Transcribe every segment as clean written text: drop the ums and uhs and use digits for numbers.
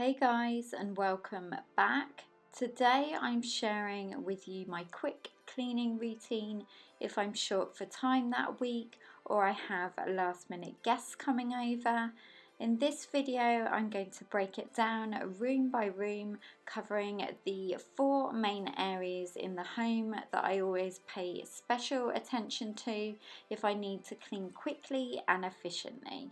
Hey guys, and welcome back. Today I'm sharing with you my quick cleaning routine if I'm short for time that week or I have last minute guests coming over. In this video I'm going to break it down room by room, covering the 4 main areas in the home that I always pay special attention to if I need to clean quickly and efficiently.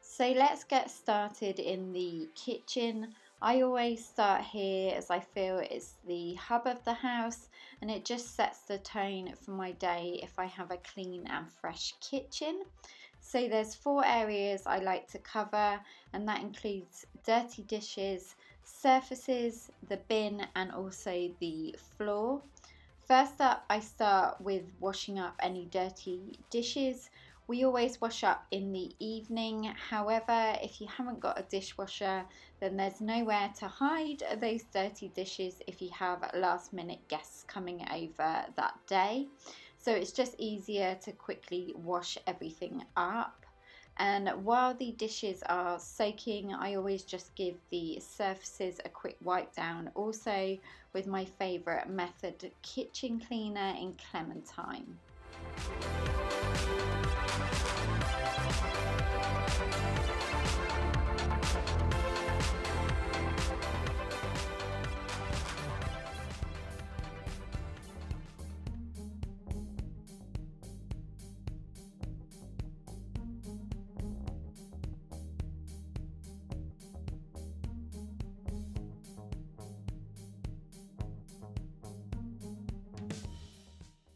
So let's get started in the kitchen. I always start here as I feel it's the hub of the house and it just sets the tone for my day if I have a clean and fresh kitchen. So there's 4 areas I like to cover, and that includes dirty dishes, surfaces, the bin and also the floor. First up, I start with washing up any dirty dishes. We always wash up in the evening. However, if you haven't got a dishwasher, then there's nowhere to hide those dirty dishes if you have last minute guests coming over that day. So it's just easier to quickly wash everything up. And while the dishes are soaking, I always just give the surfaces a quick wipe down, also with my favourite method, kitchen cleaner in Clementine.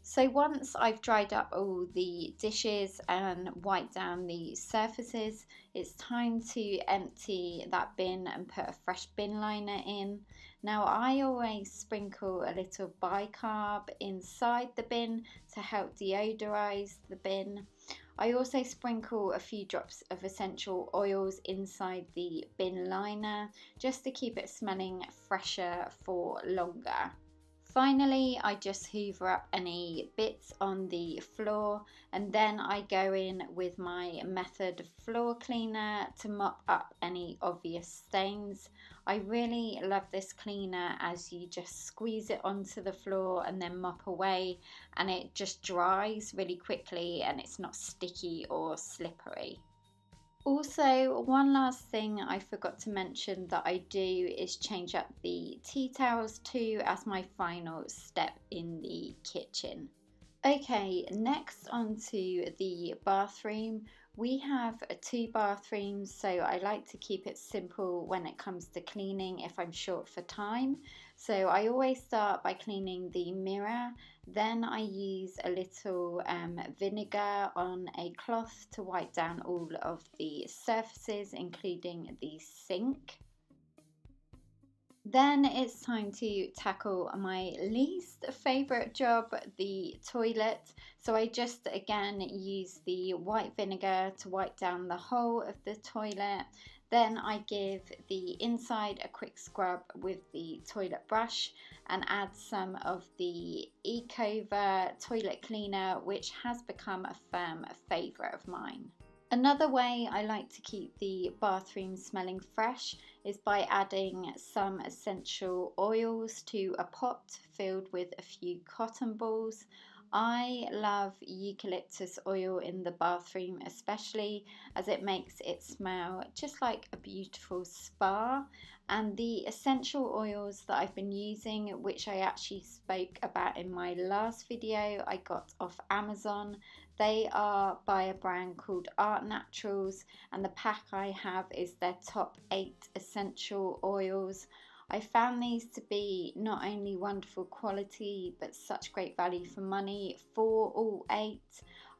So once I've dried up all the dishes and wiped down the surfaces, it's time to empty that bin and put a fresh bin liner in. Now I always sprinkle a little bicarb inside the bin to help deodorize the bin. I also sprinkle a few drops of essential oils inside the bin liner just to keep it smelling fresher for longer. Finally, I just hoover up any bits on the floor, and then I go in with my method floor cleaner to mop up any obvious stains. I really love this cleaner as you just squeeze it onto the floor and then mop away, and it just dries really quickly and it's not sticky or slippery. Also, one last thing I forgot to mention that I do is change up the tea towels too as my final step in the kitchen. Okay, next onto the bathroom. We have 2 bathrooms, so I like to keep it simple when it comes to cleaning if I'm short for time. So I always start by cleaning the mirror, then I use a little vinegar on a cloth to wipe down all of the surfaces, including the sink. Then it's time to tackle my least favourite job, the toilet. So I just again use the white vinegar to wipe down the whole of the toilet. Then I give the inside a quick scrub with the toilet brush and add some of the Ecover toilet cleaner, which has become a firm favourite of mine. Another way I like to keep the bathroom smelling fresh is by adding some essential oils to a pot filled with a few cotton balls. I love eucalyptus oil in the bathroom especially, as it makes it smell just like a beautiful spa. And the essential oils that I've been using, which I actually spoke about in my last video, I got off Amazon. They are by a brand called Art Naturals, and the pack I have is their top 8 essential oils. I found these to be not only wonderful quality but such great value for money for all 8.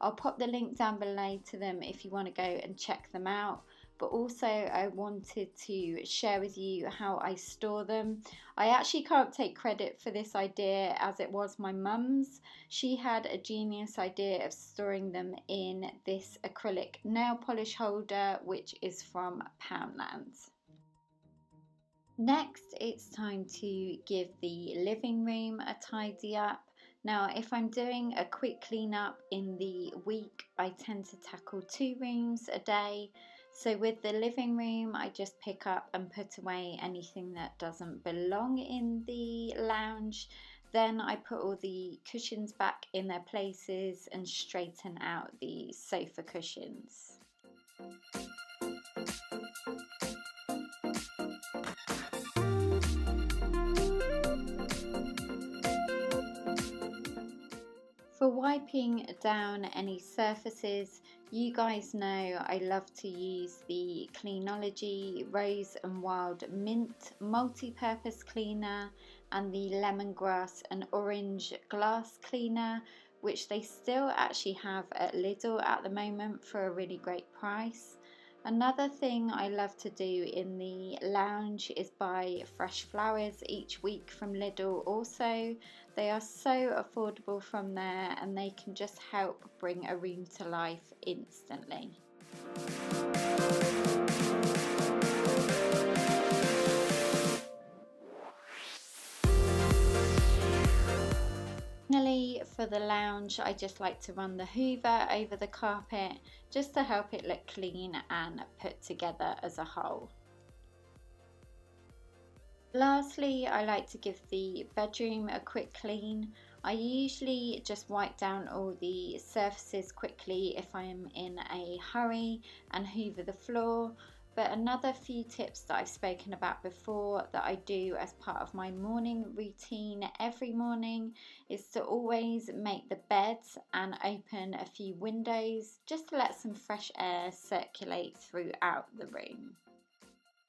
I'll pop the link down below to them if you want to go and check them out. But also I wanted to share with you how I store them. I actually can't take credit for this idea as it was my mum's. She had a genius idea of storing them in this acrylic nail polish holder, which is from Poundland. Next, it's time to give the living room a tidy up. Now, if I'm doing a quick clean up in the week, I tend to tackle 2 rooms a day. So with the living room, I just pick up and put away anything that doesn't belong in the lounge. Then I put all the cushions back in their places and straighten out the sofa cushions. For wiping down any surfaces, you guys know I love to use the Cleanology Rose and Wild Mint multi-purpose cleaner and the Lemongrass and Orange glass cleaner, which they still actually have at Lidl at the moment for a really great price. Another thing I love to do in the lounge is buy fresh flowers each week from Lidl also. They are so affordable from there and they can just help bring a room to life instantly. Finally, for the lounge, I just like to run the hoover over the carpet just to help it look clean and put together as a whole. Lastly, I like to give the bedroom a quick clean. I usually just wipe down all the surfaces quickly if I am in a hurry and hoover the floor. But another few tips that I've spoken about before that I do as part of my morning routine every morning is to always make the beds and open a few windows just to let some fresh air circulate throughout the room.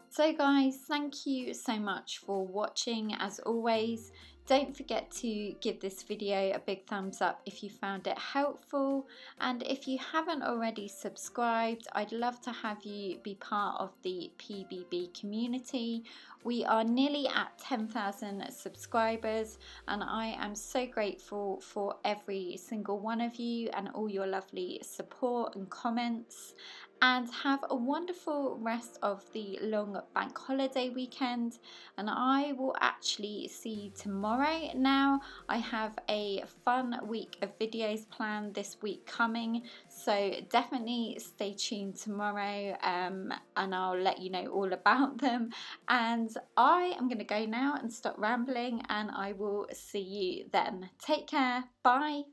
So guys, thank you so much for watching. As always, don't forget to give this video a big thumbs up if you found it helpful, and if you haven't already subscribed, I'd love to have you be part of the PBB community. We are nearly at 10,000 subscribers and I am so grateful for every single one of you and all your lovely support and comments. And have a wonderful rest of the long bank holiday weekend, and I will actually see you tomorrow. Now I have a fun week of videos planned this week coming, so definitely stay tuned tomorrow and I'll let you know all about them. And I am going to go now and stop rambling, and I will see you then. Take care. Bye.